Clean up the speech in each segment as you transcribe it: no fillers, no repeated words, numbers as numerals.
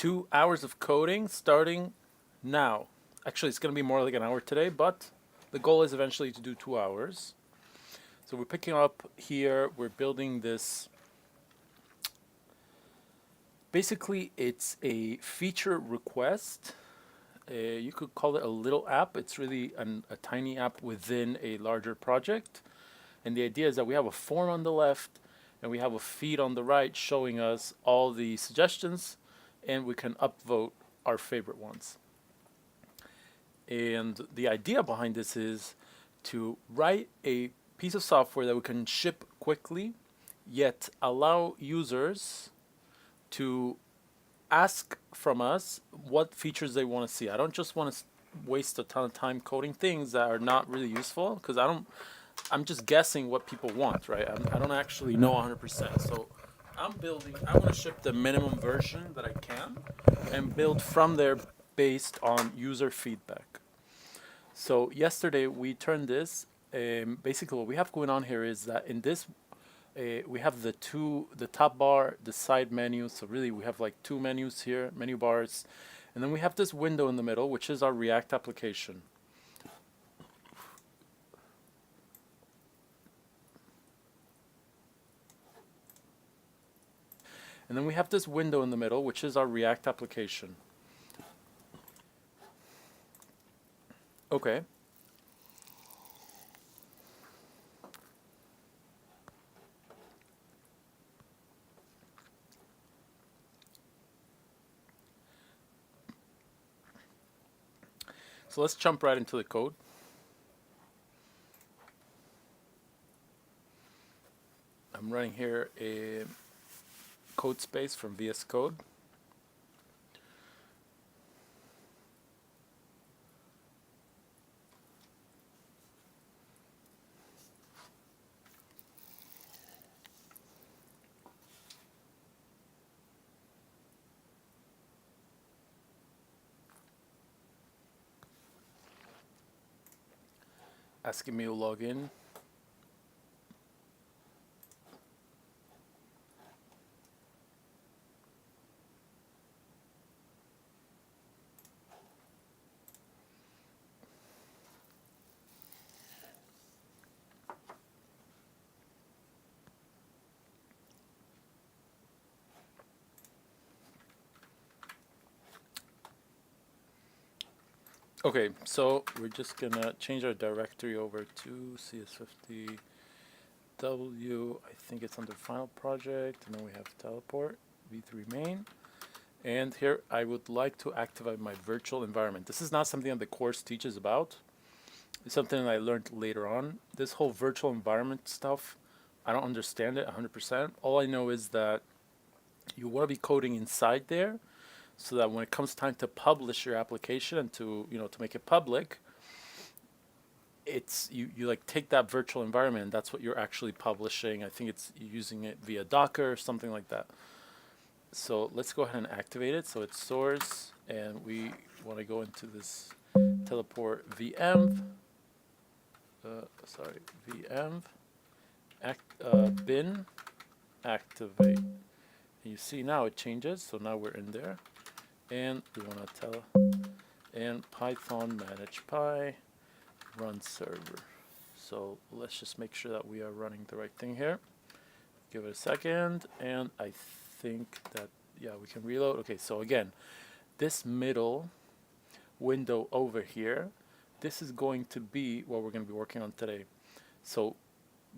2 hours of coding starting now. Actually, it's going to be more like an hour today, but the goal is eventually to do 2 hours. So we're picking up here, we're building this. Basically, it's a feature request. You could call it a little app. It's really a tiny app within a larger project. And the idea is that we have a form on the left and we have a feed on the right showing us all the suggestions, and we can upvote our favorite ones. And the idea behind this is to write a piece of software that we can ship quickly, yet allow users to ask from us what features they want to see. I don't just want to waste a ton of time coding things that are not really useful, because I'm just guessing what people want, right? I don't actually know 100%. So I want to ship the minimum version that I can and build from there based on user feedback. So yesterday we turned this. Basically, what we have going on here is that in this, we have the top bar, the side menu. So really, we have like two menus here, menu bars, and then we have this window in the middle, which is our React application. And then we have this window in the middle, which is our React application. Okay. So let's jump right into the code. I'm running here a code space from VS Code. Asking me to log in. Okay, so we're just gonna change our directory over to CS50w. I think it's under final project, and then we have teleport v3 main. And here I would like to activate my virtual environment. This is not something that the course teaches about. It's something that I learned later on. This whole virtual environment stuff, I don't understand it 100%. All I know is that you want to be coding inside there, so that when it comes time to publish your application and to make it public, it's you like take that virtual environment, and that's what you're actually publishing. I think it's using it via Docker or something like that. So let's go ahead and activate it. So it's source, and we want to go into this teleport VM. VM bin activate. And you see now it changes. So now we're in there. And we want to tell, and Python manage py run server. So let's just make sure that we are running the right thing here. Give it a second, and I think that, yeah, we can reload. Okay, so again, this middle window over here, this is going to be what we're going to be working on today. So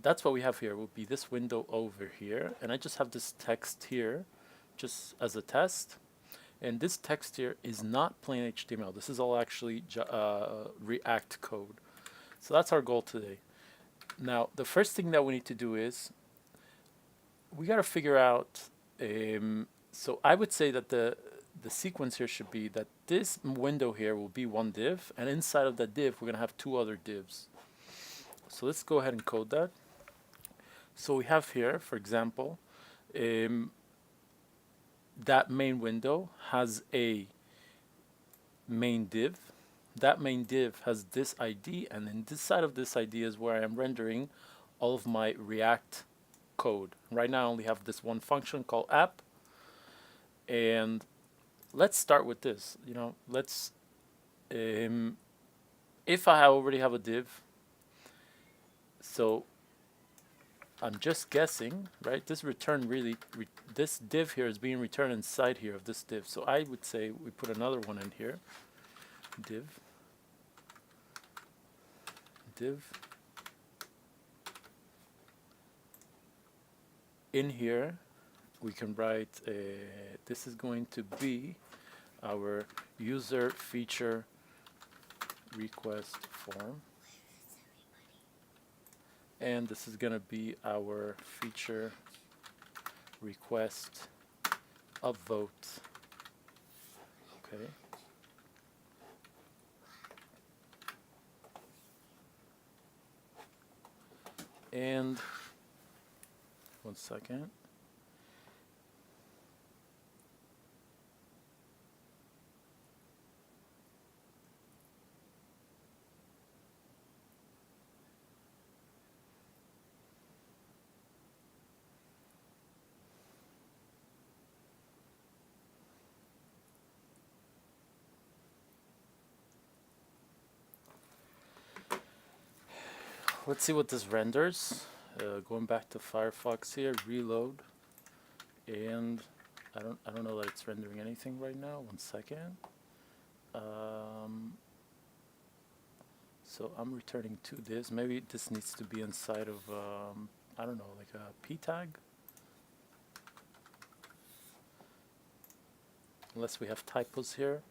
that's what we have here, will be this window over here, and I just have this text here just as a test. And this text here is not plain HTML. This is all actually React code. So that's our goal today. Now, the first thing that we need to do is we got to figure out. So I would say that the sequence here should be that this window here will be one div, and inside of that div, we're going to have two other divs. So let's go ahead and code that. So we have here, for example, that main window has a main div. That main div has this ID, and then this side of this ID is where I am rendering all of my React code. Right now I only have this one function called app, and let's start with this. Let's if I already have a div, so I'm just guessing, right? This return really, this div here is being returned inside here of this div. So I would say we put another one in here, div, div. In here, we can write, this is going to be our user feature request form. And this is going to be our feature request upvote. Okay. And 1 second. Let's see what this renders. Going back to Firefox here, reload, and I don't know that it's rendering anything right now. 1 second. So I'm returning 2 divs. Maybe this needs to be inside of I don't know, like a p tag. Unless we have typos here.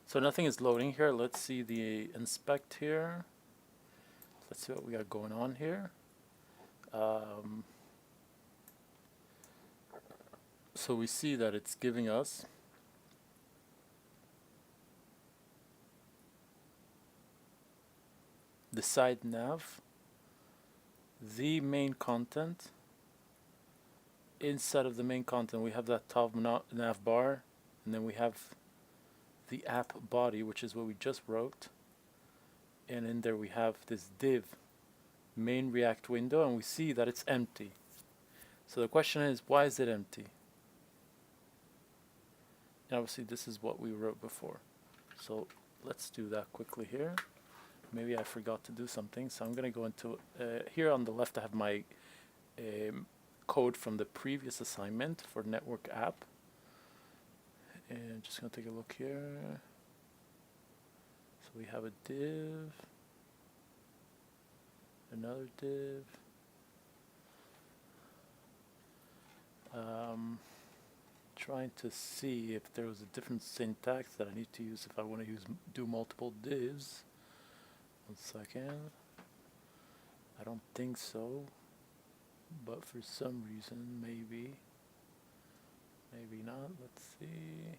So nothing is loading here. Let's see the inspect here. Let's see what we got going on here. So we see that it's giving us the side nav, the main content. Inside of the main content we have that top nav bar, and then we have the app body, which is what we just wrote, and in there we have this div main React window, and we see that it's empty. So the question is, why is it empty? And obviously this is what we wrote before. So let's do that quickly here. Maybe I forgot to do something, so I'm going to go into here on the left I have my code from the previous assignment for network app. And just going to take a look here. So we have a div, another div. Trying to see if there was a different syntax that I need to use if I want to do multiple divs. 1 second. I don't think so, but for some reason maybe not. Let's see.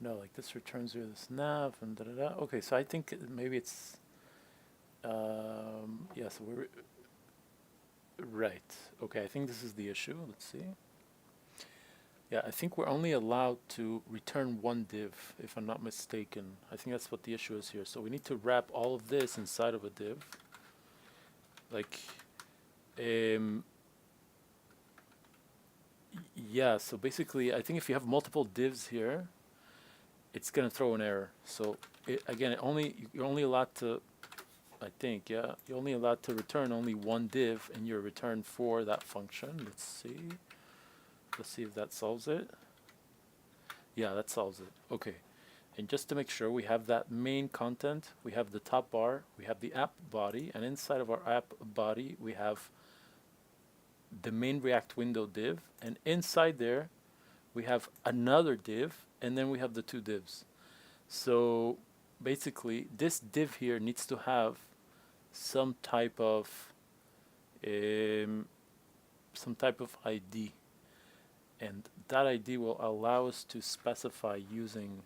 No, like this returns here this nav and da da da. Okay, so I think maybe it's yeah, so we're right. Okay, I think this is the issue. Let's see. Yeah, I think we're only allowed to return 1 div, if I'm not mistaken. I think that's what the issue is here. So we need to wrap all of this inside of a div. Like, yeah, so basically, I think if you have multiple divs here, it's going to throw an error. So, again, you're only allowed to, I think, yeah, you're only allowed to return only 1 div in your return for that function. Let's see. Let's see if that solves it. Yeah, that solves it. Okay. And just to make sure, we have that main content, we have the top bar, we have the app body, and inside of our app body, we have the main React window div, and inside there, we have another div, and then we have the 2 divs. So basically, this div here needs to have some type of ID. and that ID will allow us to specify using,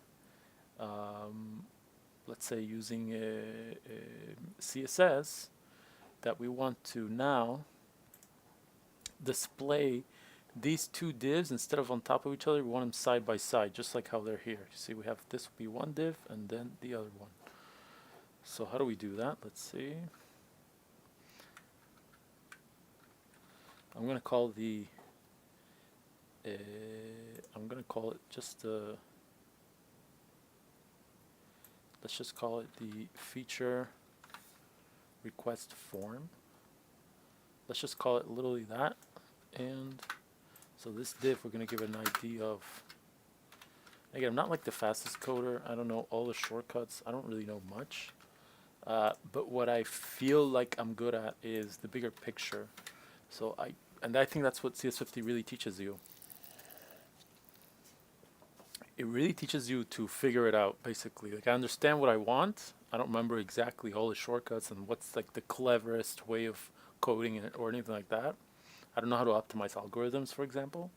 let's say using CSS, that we want to now display these two divs instead of on top of each other. We want them side by side, just like how they're here. You see, we have this will be one div and then the other one. So how do we do that? Let's see. I'm gonna call the I'm gonna call it just let's just call it the feature request form. Let's just call it literally that. And so this div, we're gonna give it an ID of, again, I'm not like the fastest coder. I don't know all the shortcuts. I don't really know much. But what I feel like I'm good at is the bigger picture. So I think that's what CS50 really teaches you. It really teaches you to figure it out, basically. Like, I understand what I want. I don't remember exactly all the shortcuts and what's like the cleverest way of coding it or anything like that. I don't know how to optimize algorithms, for example.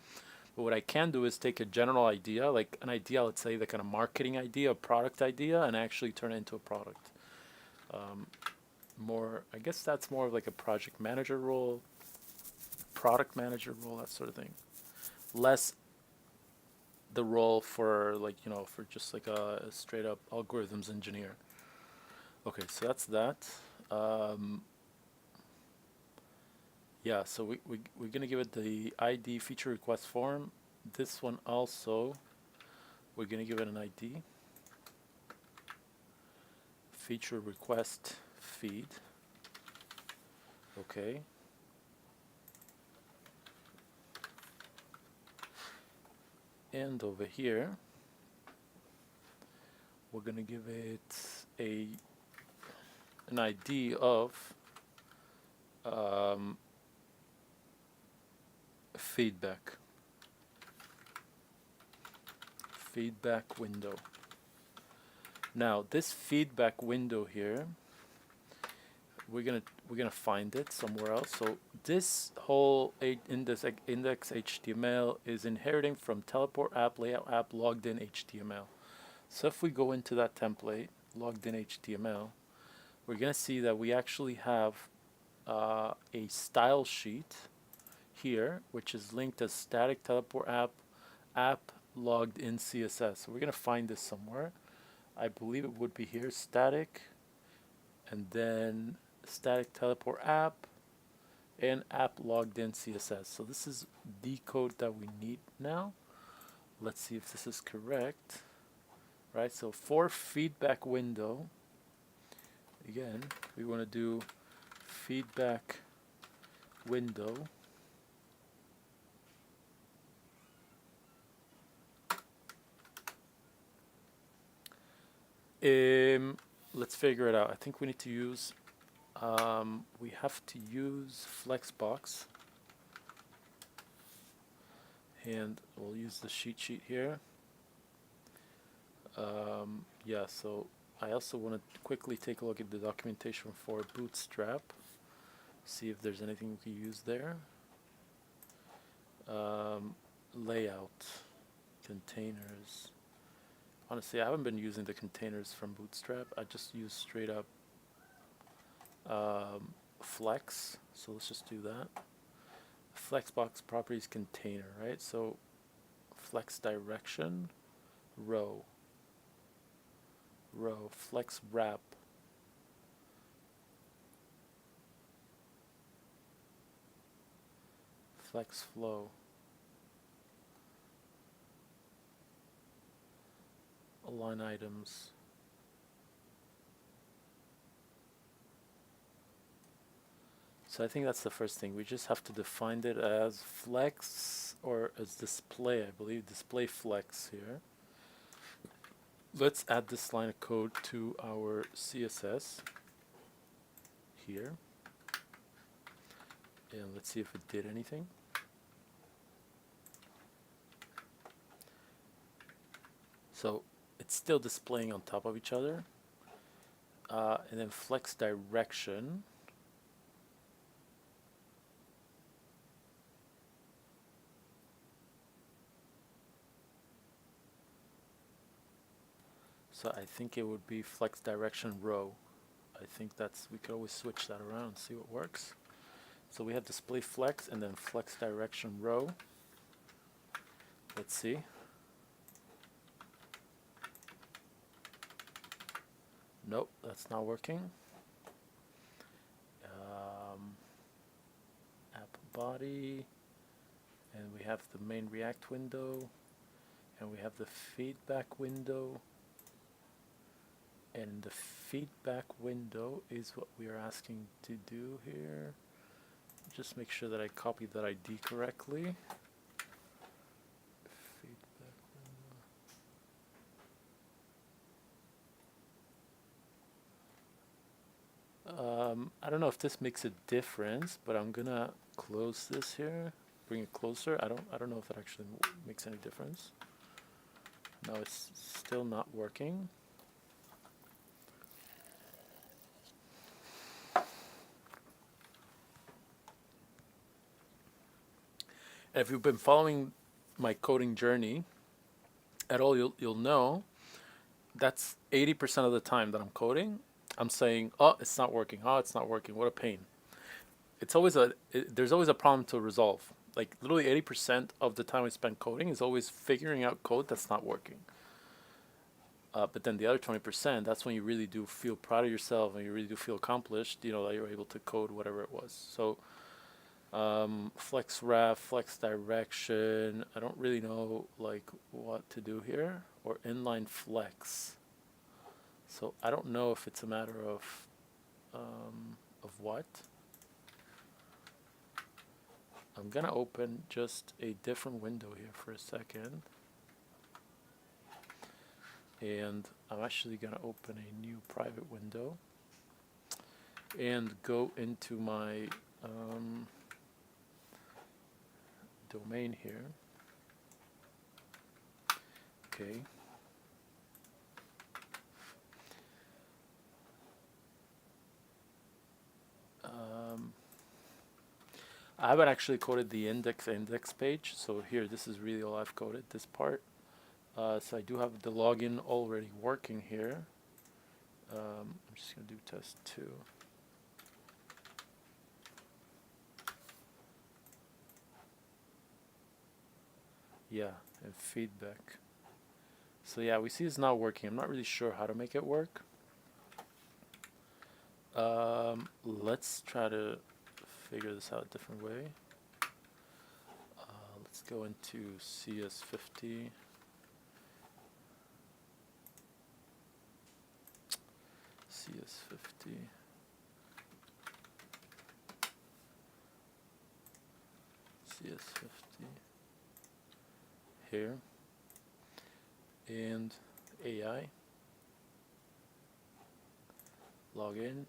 But what I can do is take a general idea, like an idea, let's say, like a marketing idea, a product idea, and actually turn it into a product. I guess that's more of like a project manager role, product manager role, that sort of thing. Less the role for like, for just like a straight up algorithms engineer. Okay, so that's that. Yeah, so we're gonna give it the ID feature request form. This one also, we're gonna give it an ID. Feature request feed. Okay. And over here, we're gonna give it an ID of feedback window. Now this feedback window here, we're gonna find it somewhere else. So this whole index HTML is inheriting from teleport app, layout app, logged in HTML. So if we go into that template, logged in HTML, we're gonna see that we actually have a style sheet here, which is linked as static teleport app logged in CSS. So we're gonna find this somewhere. I believe it would be here, static, and then static teleport app and app logged in CSS. So this is the code that we need now. Let's see if this is correct. Right, so for feedback window, again, we want to do feedback window. Let's figure it out. I think we need to use, we have to use Flexbox. And we'll use the cheat sheet here. Yeah, so I also want to quickly take a look at the documentation for Bootstrap, see if there's anything we can use there. Layout, containers. Honestly, I haven't been using the containers from Bootstrap. I just use straight up Flex. So let's just do that. Flexbox properties container, right? So flex direction, row, flex wrap, flex flow, align items, so I think that's the first thing. We just have to define it as flex or as display, I believe, display flex here. Let's add this line of code to our CSS here. And let's see if it did anything. So it's still displaying on top of each other. And then flex direction. So I think it would be flex direction row. I think we could always switch that around and see what works. So we have display flex and then flex direction row. Let's see. Nope, that's not working. App body, and we have the main React window, and we have the feedback window. And the feedback window is what we are asking to do here. Just make sure that I copied that ID correctly. Feedback window. I don't know if this makes a difference, but I'm gonna close this here, bring it closer. I don't know if that actually makes any difference. No, it's still not working. If you've been following my coding journey at all, you'll know that's 80% of the time that I'm coding. I'm saying, oh, it's not working. Oh, it's not working. What a pain. It's always there's always a problem to resolve. Like literally 80% of the time I spend coding is always figuring out code that's not working. But then the other 20%, that's when you really do feel proud of yourself and you really do feel accomplished, you know, that you're able to code whatever it was. So flex ref, flex direction, I don't really know like what to do here, or inline flex. So I don't know if it's a matter of what. I'm gonna open just a different window here for a second, and I'm actually gonna open a new private window and go into my domain here. Okay. I haven't actually coded the index page, so here this is really all I've coded, this part. So I do have the login already working here. I'm just gonna do test 2. Yeah, and feedback. So yeah, we see it's not working. I'm not really sure how to make it work. Let's try to figure this out a different way. Let's go into CS50. CS50. CS50. Here. And AI. Log in.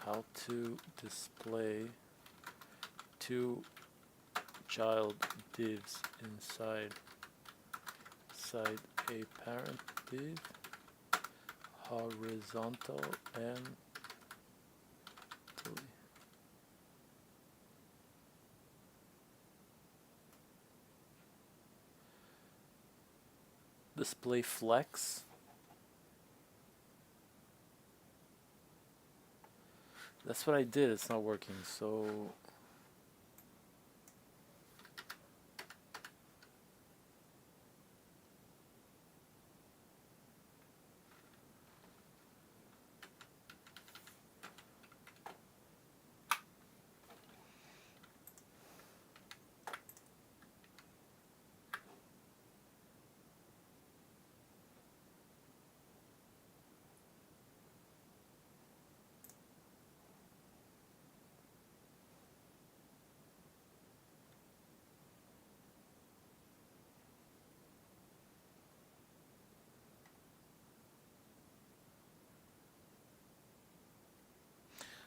How to display 2 child divs inside a parent div, horizontal and display flex. That's what I did. It's not working. So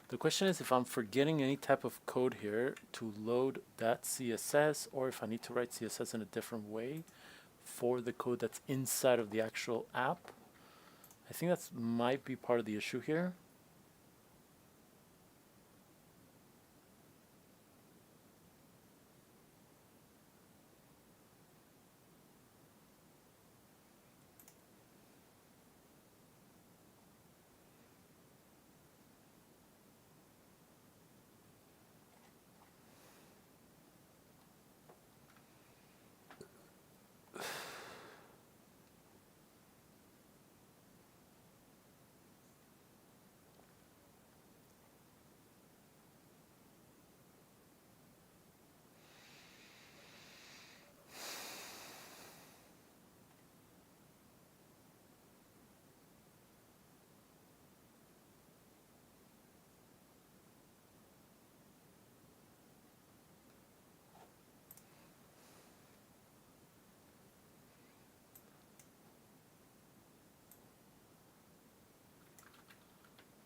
the question is if I'm forgetting any type of code here to load that CSS, or if I need to write CSS in a different way for the code that's inside of the actual app. I think that might be part of the issue here.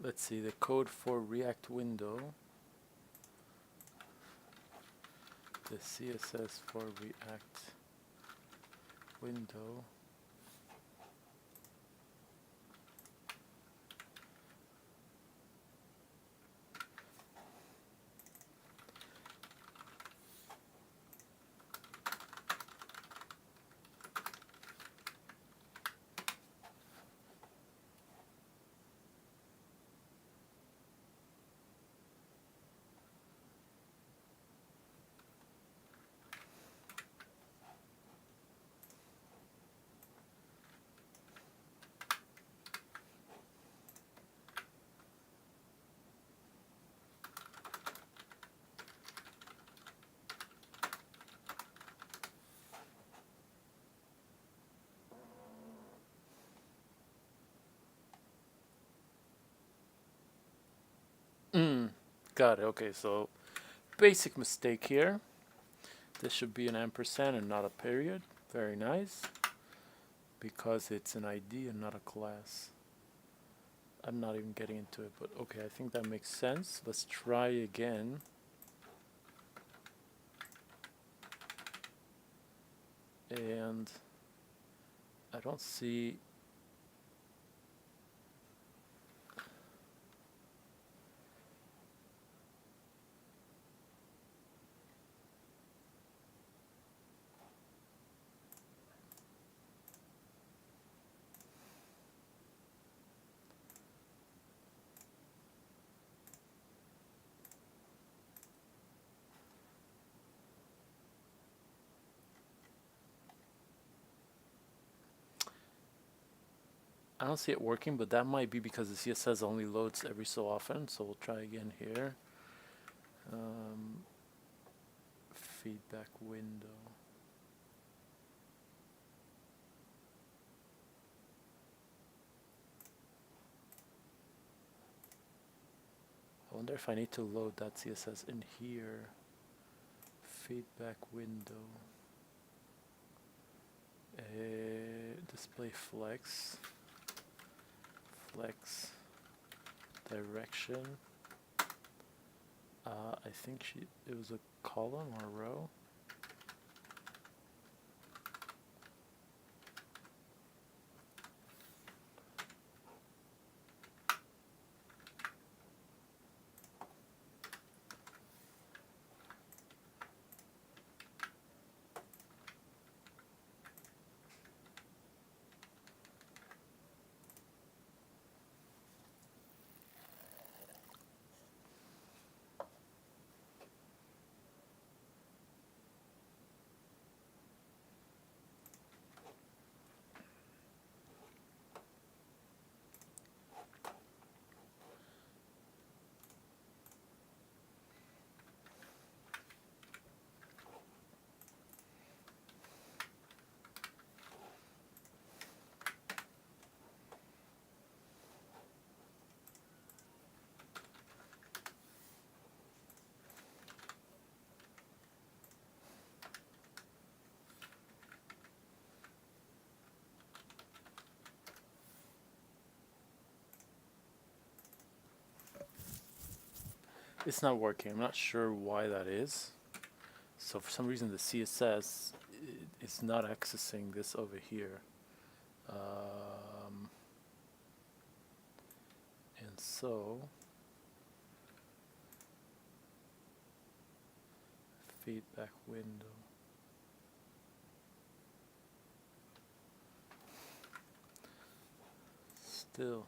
let's see, the code for React window, the CSS for React window. Got it. Okay, so basic mistake here. This should be an ampersand and not a period. Very nice. Because it's an ID and not a class. I'm not even getting into it, but okay, I think that makes sense. Let's try again. And I don't see... I don't see it working, but that might be because the CSS only loads every so often. So we'll try again here. Feedback window. I wonder if I need to load that CSS in here. Feedback window. Display flex. Flex direction. I think it was a column or a row. It's not working. I'm not sure why that is. So for some reason the CSS is not accessing this over here. And so feedback window. Still.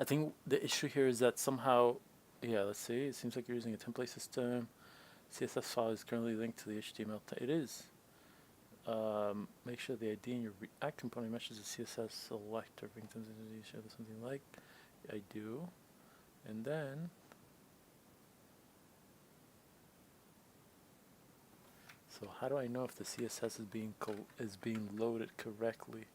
I think the issue here is that somehow, yeah, let's see, it seems like you're using a template system. CSS file is currently linked to the HTML. It is. Make sure the ID in your React component matches the CSS selector. Bring things into the issue something like I do, and then so how do I know if the CSS is being loaded correctly?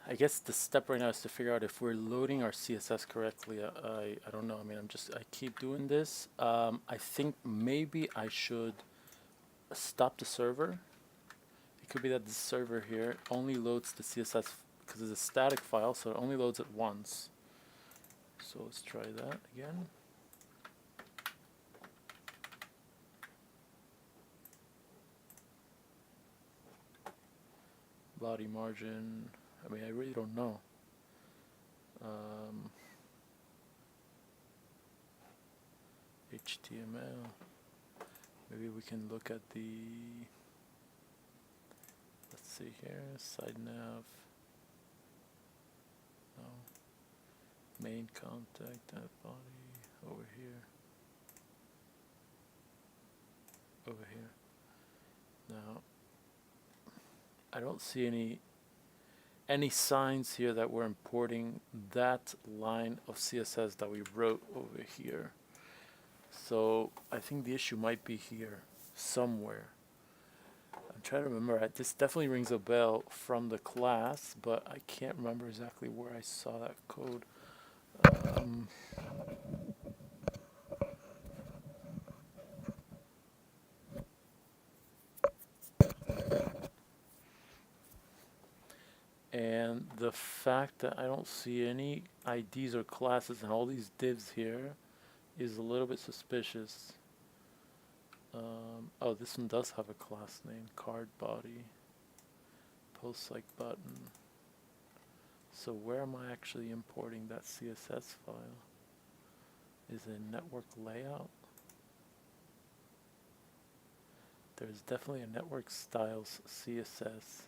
I guess the step right now is to figure out if we're loading our CSS correctly. I don't know. I mean, I keep doing this. I think maybe I should stop the server. It could be that the server here only loads the CSS because it's a static file, so it only loads it once. So let's try that again. Body margin. I mean, I really don't know. HTML. Maybe we can look at the, let's see here, side nav. No. Main contact, that body, over here. Over here. Now, I don't see any signs here that we're importing that line of CSS that we wrote over here. So I think the issue might be here somewhere. I'm trying to remember. This definitely rings a bell from the class, but I can't remember exactly where I saw that code. And the fact that I don't see any IDs or classes and all these divs here is a little bit suspicious. Oh, this one does have a class name, card body, post like button. So where am I actually importing that CSS file? Is it network layout? There's definitely a network styles CSS.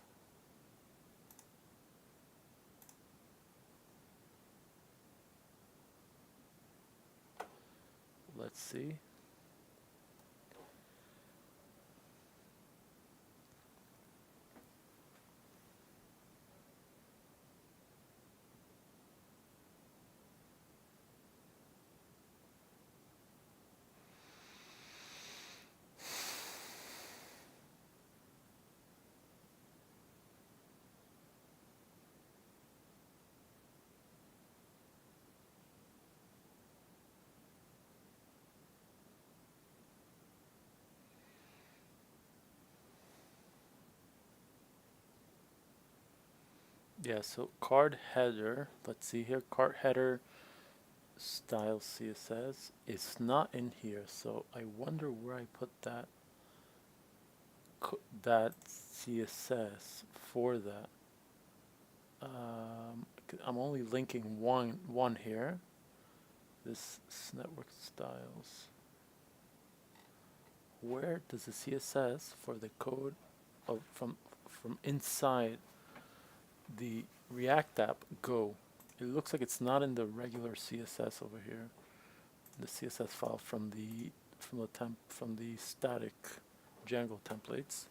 Let's see. Yeah, so card header, let's see here, card header style CSS is not in here, so I wonder where I put that CSS for that. I'm only linking one here. This network styles. Where does the CSS for the code of from inside the React app go? It looks like it's not in the regular CSS over here. The CSS file from the static Django templates.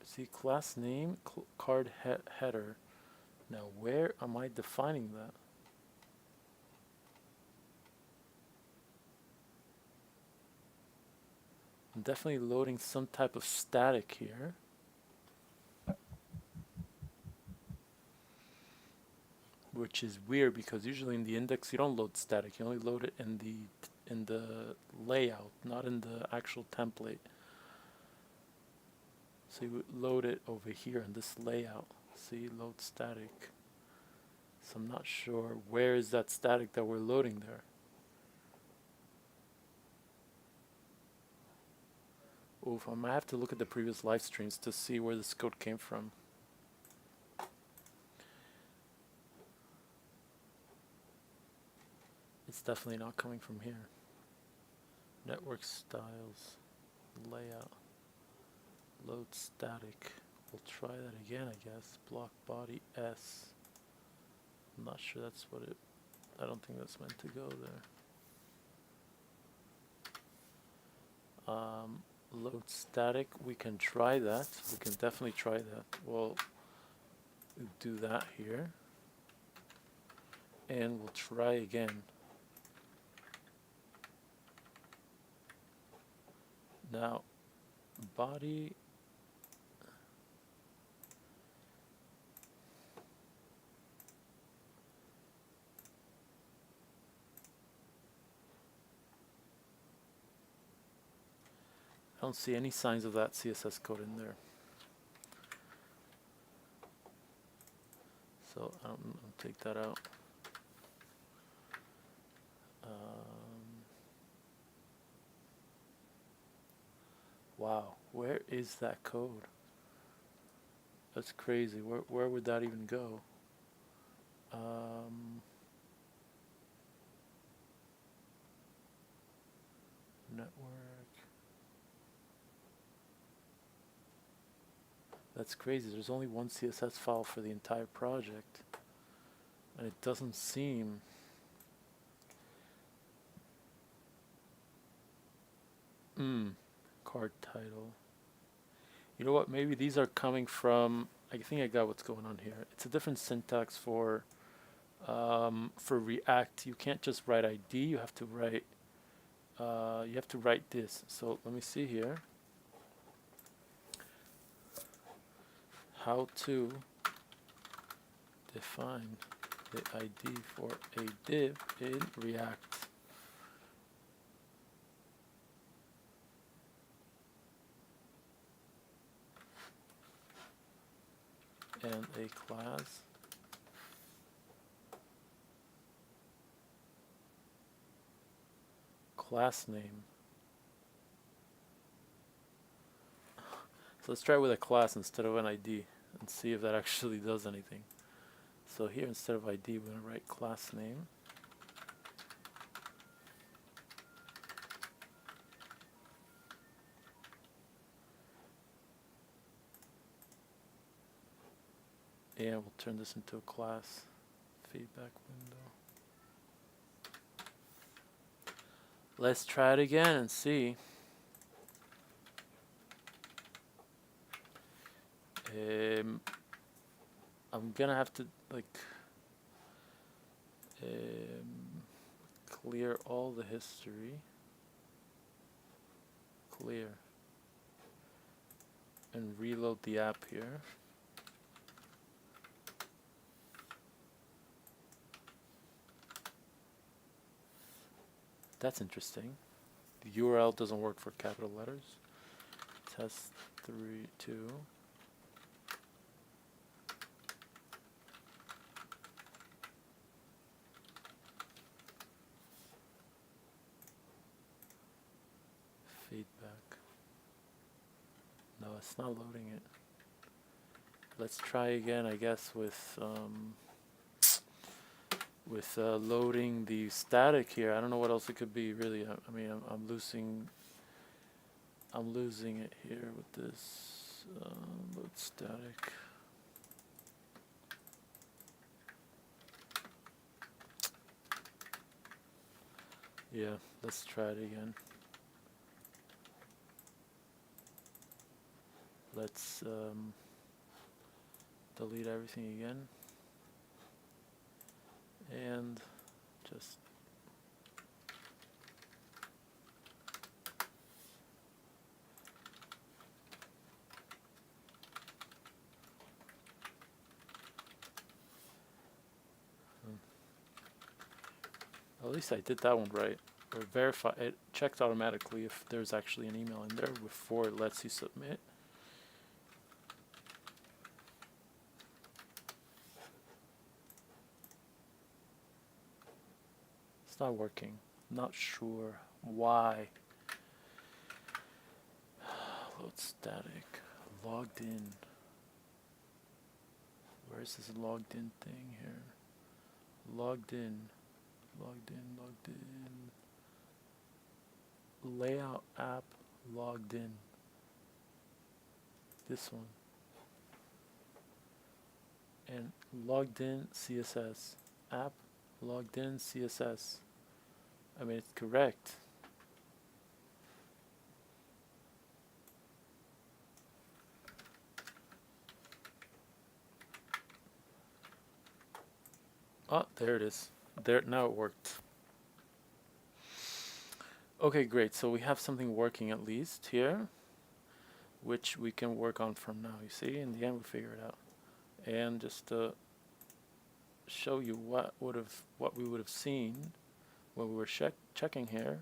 See class name card header. Now where am I defining that? I'm definitely loading some type of static here. which is weird because usually in the index you don't load static. You only load it in the layout, not in the actual template. So you would load it over here in this layout. See, load static. So I'm not sure where is that static that we're loading there. Oof, I might have to look at the previous live streams to see where this code came from. It's definitely not coming from here. Network styles, layout, load static. We'll try that again, I guess. Block body S. I'm not sure that's what it, I don't think that's meant to go there. Load static, we can try that. We can definitely try that. We'll do that here. And we'll try again. Now, body, I don't see any signs of that CSS code in there. So I'll take that out. Wow, where is that code? That's crazy. Where would that even go? Network. That's crazy. There's only one CSS file for the entire project. And it doesn't seem... Card title. You know what? Maybe these are coming from... I think I got what's going on here. It's a different syntax for React. You can't just write ID. You have to write... this. So let me see here. How to define the ID for a div in React. And a class. Class name. So let's try with a class instead of an ID and see if that actually does anything. So here instead of ID we're going to write class name. And we'll turn this into a class feedback window. Let's try it again and see. I'm gonna have to clear all the history. Clear. And reload the app here. That's interesting. The URL doesn't work for capital letters. Test 3.2. Feedback. No, it's not loading it. Let's try again, I guess, with loading the static here. I don't know what else it could be, really. I mean, I'm losing it here with this load static. Yeah, let's try it again. Let's delete everything again. And just Well, at least I did that one right. Or verify it checks automatically if there's actually an email in there before it lets you submit. It's not working. Not sure why. Load static. Logged in. Where's this logged in thing here? Logged in. Logged in. Logged in. Layout app. Logged in. This one. And logged in CSS. App. Logged in CSS. I mean, it's correct. Oh, there it is. There, now it worked. Okay, great. So we have something working at least here, which we can work on from now. You see, in the end, we figure it out. And just to show you what we would have seen when we were checking here.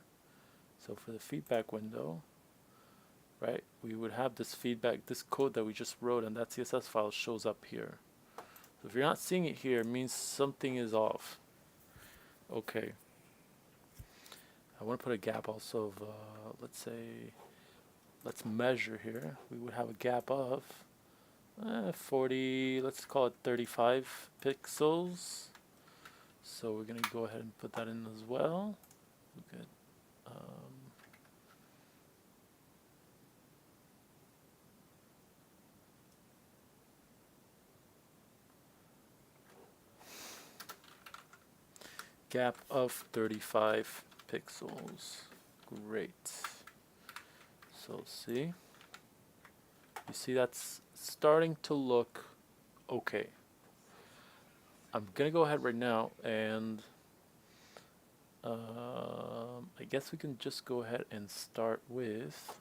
So for the feedback window, right, we would have this feedback, this code that we just wrote, and that CSS file shows up here. So if you're not seeing it here, it means something is off. Okay. I want to put a gap also of, let's say, let's measure here. We would have a gap of 40, let's call it 35 pixels. So we're going to go ahead and put that in as well. Good. Gap of 35 pixels. Great. So see, you see that's starting to look okay. I'm gonna go ahead right now and I guess we can just go ahead and start with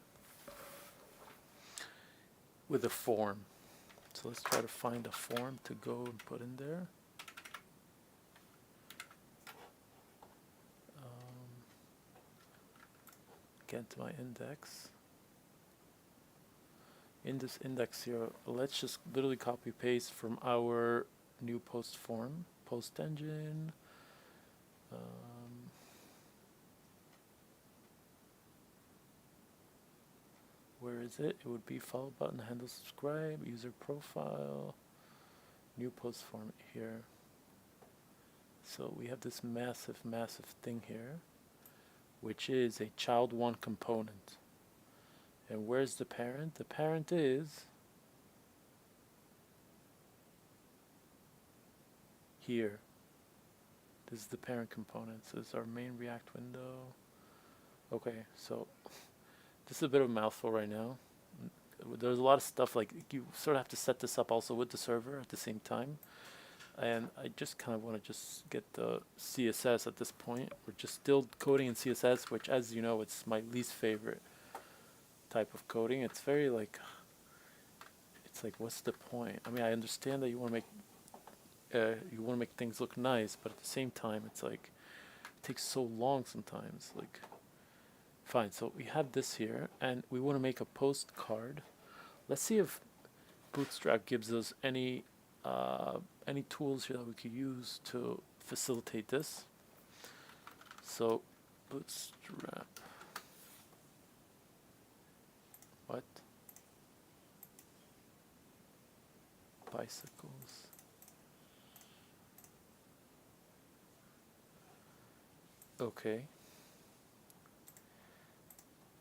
a form. So let's try to find a form to go and put in there. Get to my index. In this index here, let's just literally copy paste from our new post form, post engine. Where is it? It would be follow button, handle, subscribe, user profile, new post form here. So we have this massive thing here, which is a child1 component. And where's the parent? The parent is here. This is the parent component. So this is our main React window. Okay, so this is a bit of a mouthful right now. There's a lot of stuff, like you sort of have to set this up also with the server at the same time. And I just kind of want to just get the CSS at this point. We're just still coding in CSS, which, as you know, it's my least favorite type of coding. It's very like, it's like, what's the point? I mean, I understand that you want to make things look nice, but at the same time, it's like it takes so long sometimes. Like, fine. So we have this here, and we want to make a postcard. Let's see if Bootstrap gives us any tools here that we could use to facilitate this. So Bootstrap. What? Bicycles. Okay.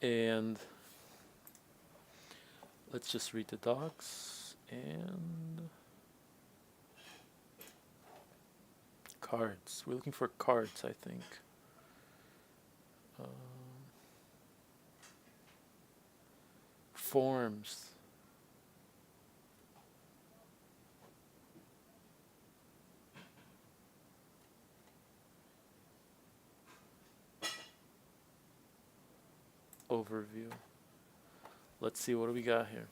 And let's just read the docs and cards. We're looking for cards, I think. Forms. Overview. Let's see, what do we got here?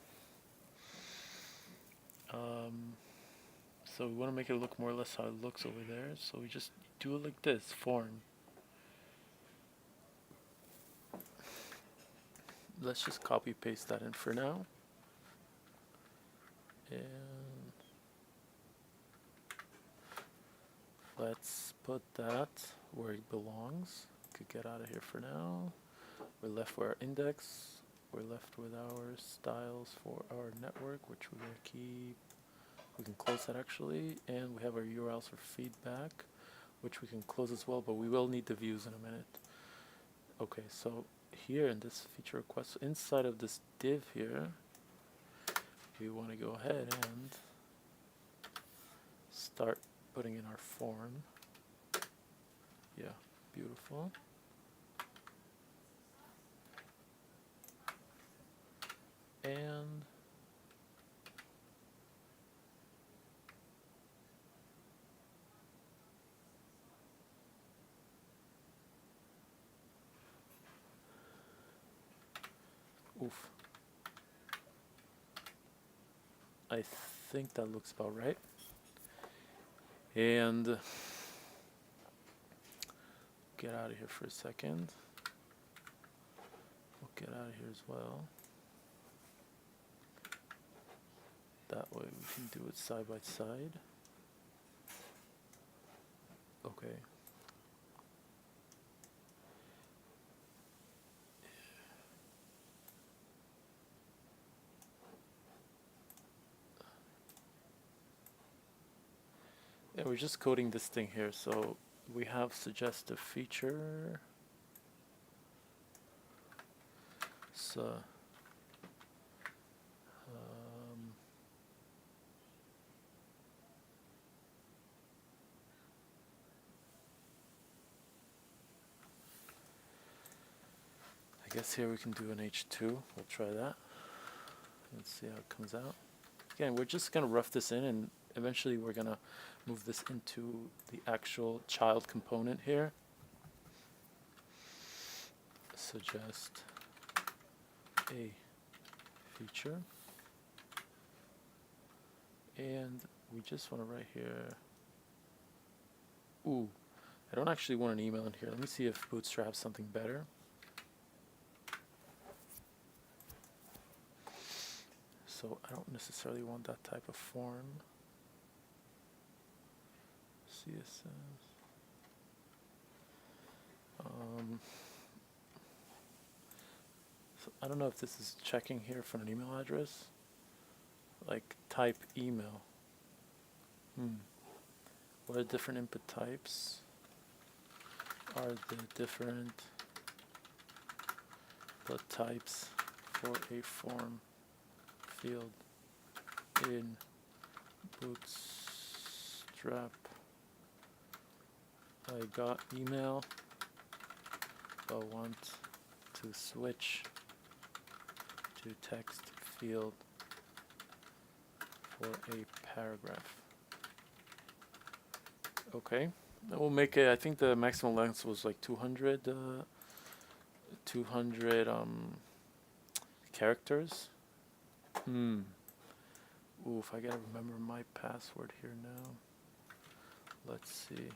So we want to make it look more or less how it looks over there. So we just do it like this, form. let's just copy paste that in for now. And let's put that where it belongs. Could get out of here for now. We're left with our index. We're left with our styles for our network, which we're going to keep. We can close that actually. And we have our URLs for feedback, which we can close as well, but we will need the views in a minute. Okay, so here in this feature request, inside of this div here, we want to go ahead and start putting in our form. Yeah, beautiful. And oof. I think that looks about right. And get out of here for a second. We'll get out of here as well. That way we can do it side by side. Okay. Yeah, we're just coding this thing here. So we have suggestive feature. So I guess here we can do an H2. We'll try that. Let's see how it comes out. Again, we're just going to rough this in, and eventually we're going to move this into the actual child component here. Suggest a feature. And we just want to write here. Ooh, I don't actually want an email in here. Let me see if Bootstrap has something better. So I don't necessarily want that type of form. CSS. So I don't know if this is checking here for an email address. Like type email. What are different input types? Are the different the types for a form field in Bootstrap? I got email, but want to switch to text field for a paragraph. Okay, that will make it. I think the maximum length was like 200 characters. Oof, I gotta remember my password here now. Let's see.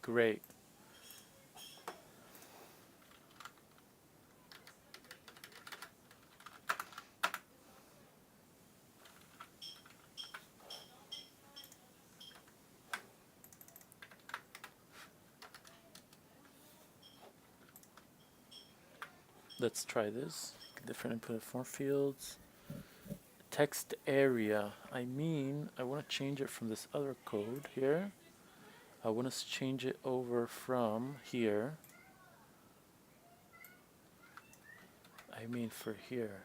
Great. Let's try this. Different input form fields. Text area. I want to change it from this other code here. I want to change it over from here I mean for here.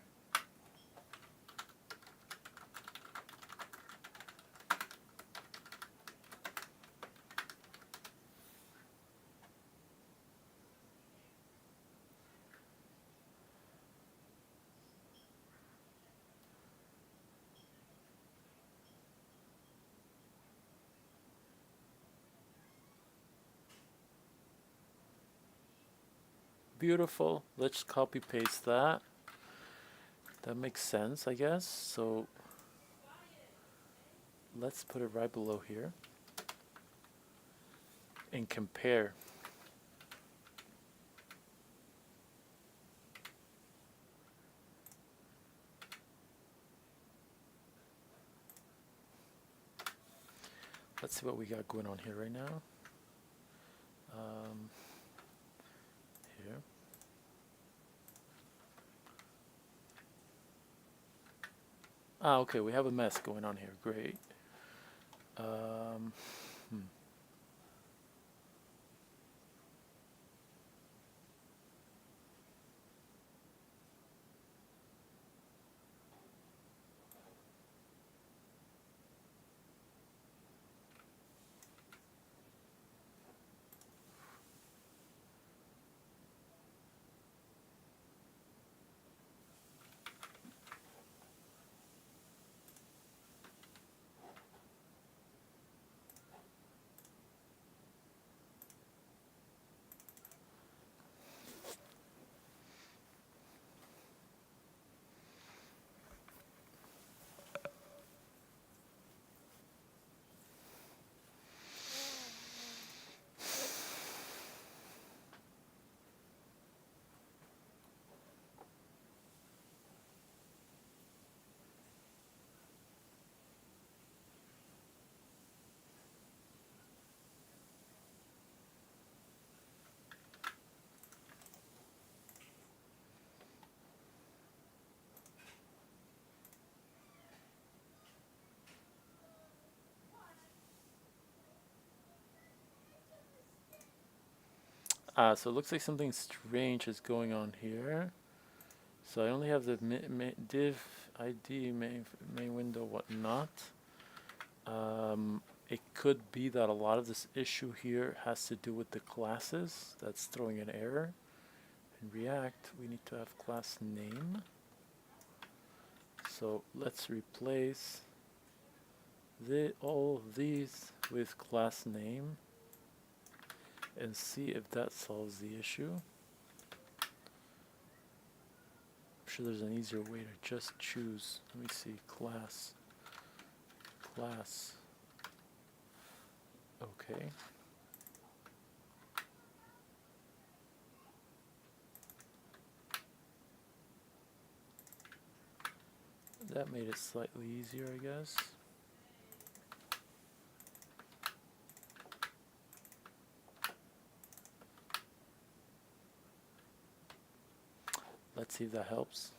Beautiful. Let's copy paste that. That makes sense, I guess. So let's put it right below here and compare. Let's see what we got going on here right now. Here. Ah, okay, we have a mess going on here. Great. So it looks like something strange is going on here. So I only have the div ID main window, whatnot. It could be that a lot of this issue here has to do with the classes. That's throwing an error. In React, we need to have class name. So let's replace all of these with class name and see if that solves the issue. I'm sure there's an easier way to just choose. Let me see, class. Okay. That made it slightly easier, I guess. Let's see if that helps.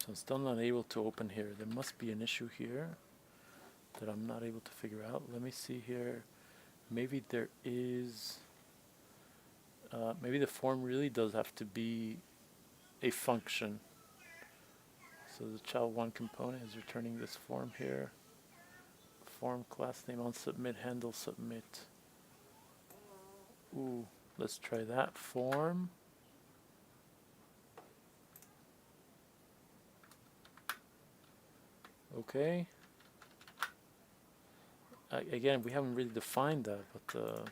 So I'm still not able to open here. There must be an issue here that I'm not able to figure out. Let me see here. Maybe there is... maybe the form really does have to be a function. So the child1 component is returning this form here. Form class name on submit handle submit. Ooh, let's try that form. Okay. Again, we haven't really defined that, but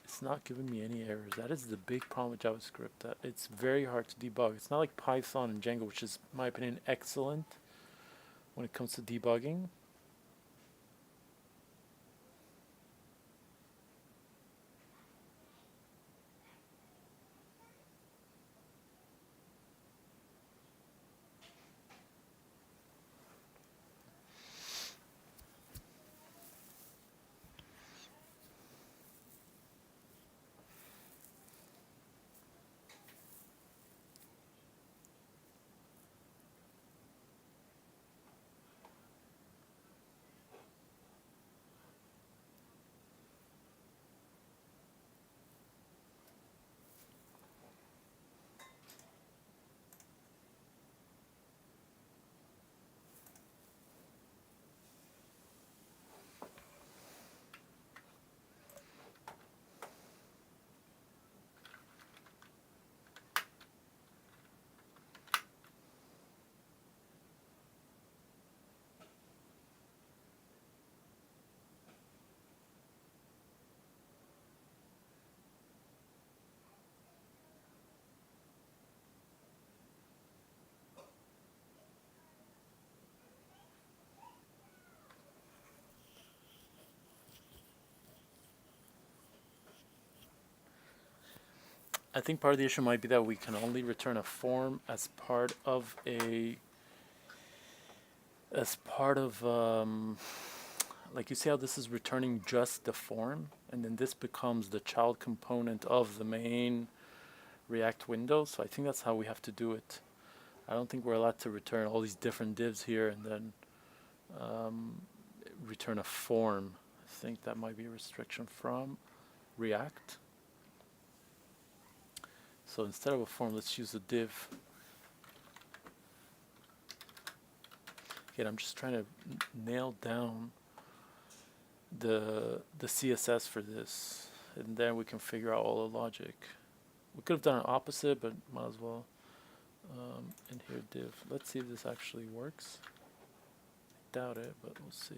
it's not giving me any errors. That is the big problem with JavaScript. That it's very hard to debug. It's not like Python and Django, which is, in my opinion, excellent when it comes to debugging. I think part of the issue might be that we can only return a form as part of like you see how this is returning just the form, and then this becomes the child component of the main React window. So I think that's how we have to do it. I don't think we're allowed to return all these different divs here and then return a form. I think that might be a restriction from React. So instead of a form, let's use a div. Again, I'm just trying to nail down the CSS for this, and then we can figure out all the logic. We could have done it opposite, but might as well. And here div. Let's see if this actually works. I doubt it, but we'll see.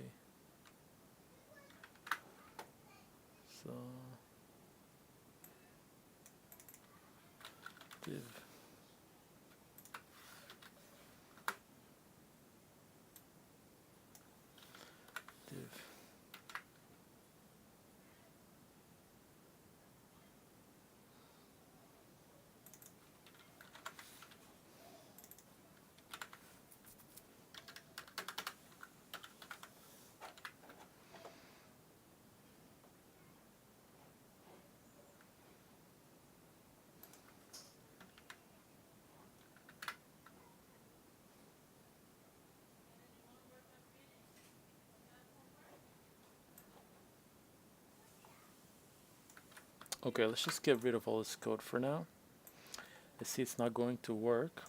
So div. Div. Okay, let's just get rid of all this code for now. I see it's not going to work.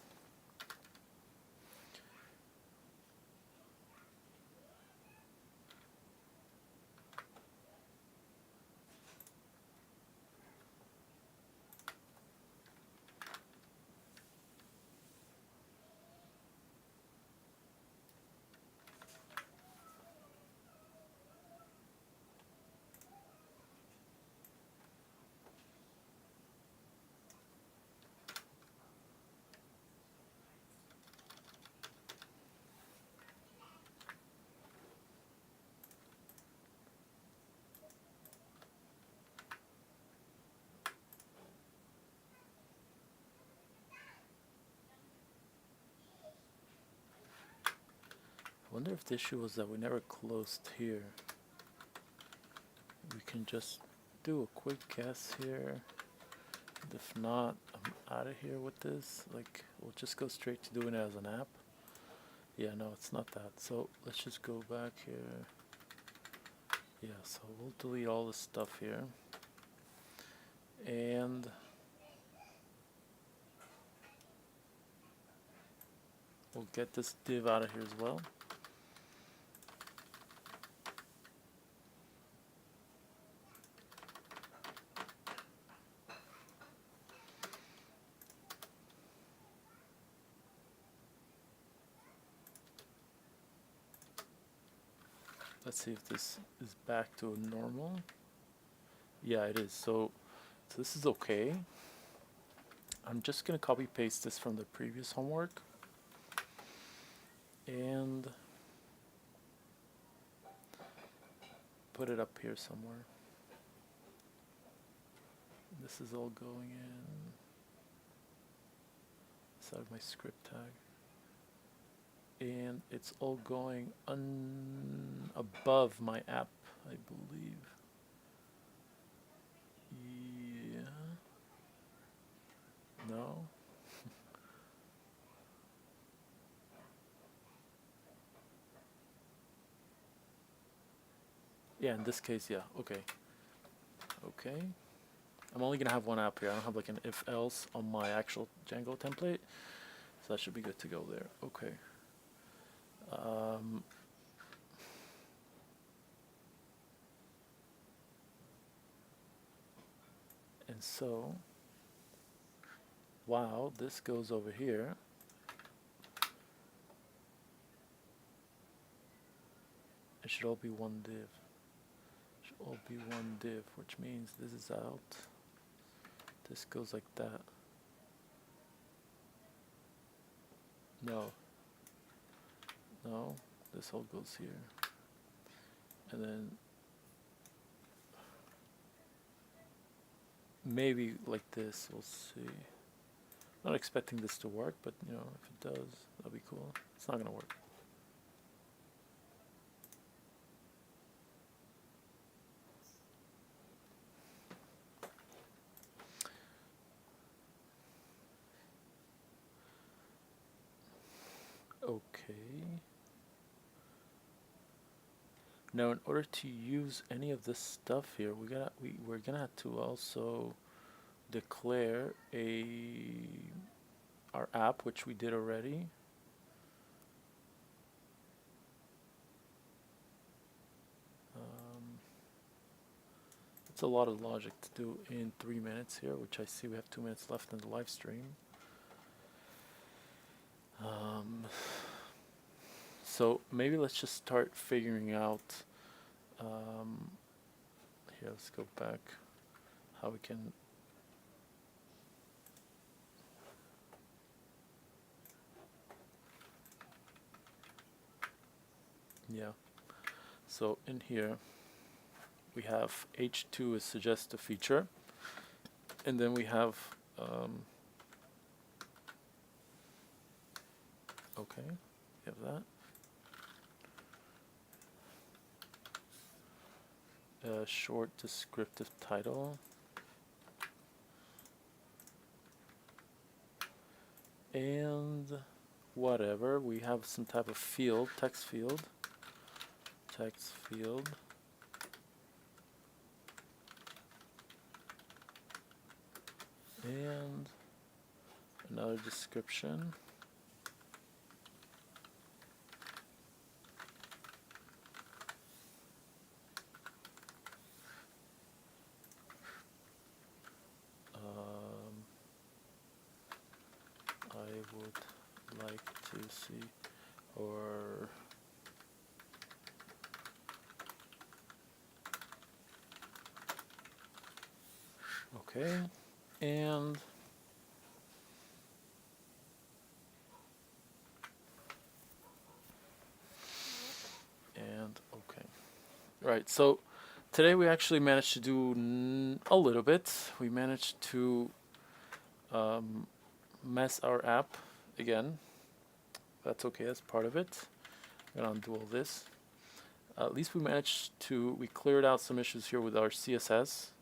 I wonder if the issue was that we never closed here. We can just do a quick guess here. And if not, I'm out of here with this. Like, we'll just go straight to doing it as an app. Yeah, no, it's not that. So let's just go back here. Yeah, so we'll delete all this stuff here. And we'll get this div out of here as well. Let's see if this is back to normal. Yeah, it is. So this is okay. I'm just gonna copy paste this from the previous homework and put it up here somewhere. This is all going in inside of my script tag. And it's all going above my app, I believe. Yeah. No. Yeah, in this case, yeah. Okay. Okay. I'm only gonna have one app here. I don't have like an if else on my actual Django template, so that should be good to go there. Okay. And so, wow, this goes over here. It should all be one div. It should all be one div, which means this is out. This goes like that. No. No, this all goes here. And then maybe like this. We'll see. Not expecting this to work, but you know, if it does, that'll be cool. It's not gonna work. Okay. Now, in order to use any of this stuff here, we're gonna have to also declare our app, which we did already. It's a lot of logic to do in 3 minutes here, which I see we have 2 minutes left in the live stream. So maybe let's just start figuring out, here, let's go back, how we can, yeah. So in here, we have H2 is suggest a feature, and then we have, okay, we have that. A short descriptive title. And whatever, we have some type of field, text field. And another description. I would like to see, or okay, and okay. Right, so today we actually managed to do a little bit. We managed to mess our app again. That's okay, that's part of it. I'm gonna undo all this. At least we we cleared out some issues here with our CSS.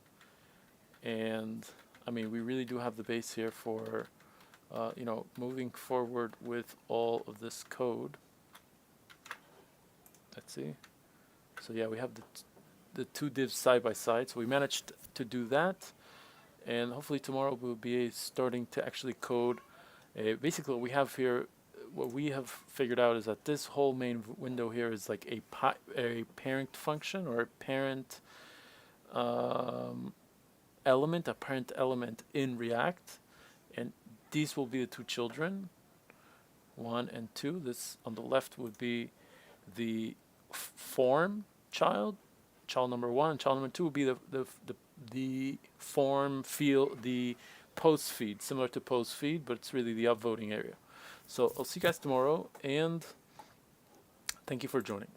And I mean, we really do have the base here for, you know, moving forward with all of this code. Let's see. So yeah, we have the two divs side by side. So we managed to do that. And hopefully tomorrow we'll be starting to actually code. Basically what we have here, what we have figured out is that this whole main window here is like a parent function, or a parent element, a parent element in React. And these will be the two children, 1 and 2. This on the left would be the form child number 1, and child number 2 would be the form field, the post feed, similar to post feed, but it's really the upvoting area. So I'll see you guys tomorrow, and thank you for joining.